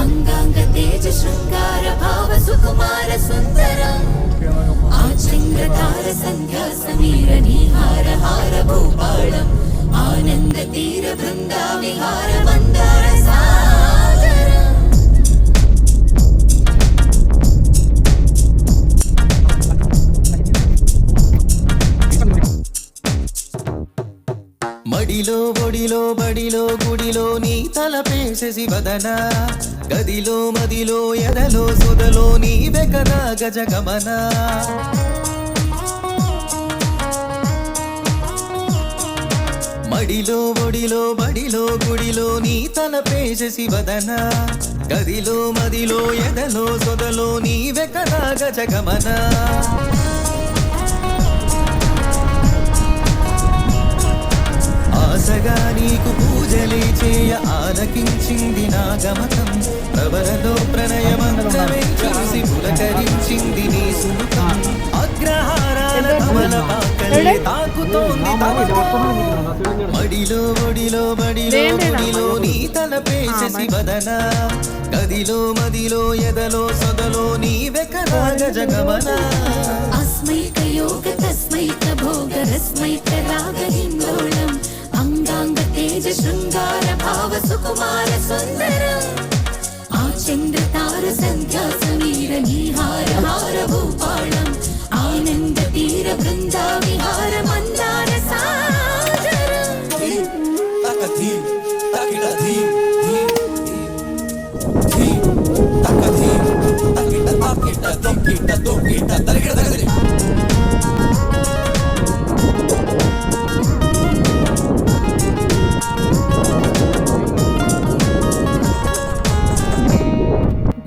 అంగాంగ తేజ శృంగార భావ సుకుమార సుందరం ఆచంద్రతార సంధ్యా సమీర నిహార హార భూపాళం ఆనంద తీర బృందా విహార మందార సాగరం. మడిలో ఒడిలో బడిలో గుడిలో నీ తలపేసేసి వదన గదిలో మదిలో ఎదలో సొదలో నీ వెకదా గజగమన మడిలో ఒడిలో బడిలో గుడిలో నీ తలపేసేసి వదన గదిలో మదిలో ఎదలో సొదలో నీ వెకదా గజగమన ఆశగా నీకు పూజలే చేయ ఆలకించింది నా గమకం ప్రవరలో ప్రణయమంత్రమే చూసి పులకరించింది నీ సుముఖం అగ్రహారాల కమల పాకలే తాకుతోంది మడిలో ఒడిలో బడిలో గుడిలో నీ తలపేసేసి వదన గదిలో మదిలో ఎదలో సొదలో నీ వెకదా గజగమన అస్మైక యోగ తస్మైక భోగ రస్మైక రాగ హిందోళం అంగాంగ తేజ శృంగార భావ సుకుమార సుందరం ఆచంద్రతార సంధ్యా సమీర నిహార హార భూపాళం ఆనంద తీర బృందా విహార మందార సాగరం.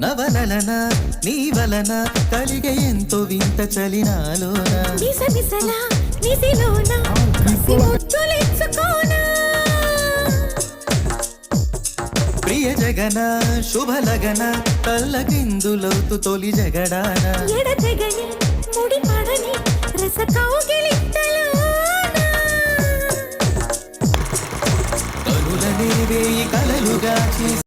నవలన నీ వలన కలిగే ఎంతో వింత చలినాలోన నిసనిసల నిసిలోన కసి ముద్దులెచ్చుకోన ప్రియ జగన శుభలగన తల్లకిందులవుతు తొలి జగడాన ఎడతెగని ముడి పడని రస కౌగిలింతలోన కనులనే వేయి కలలుగా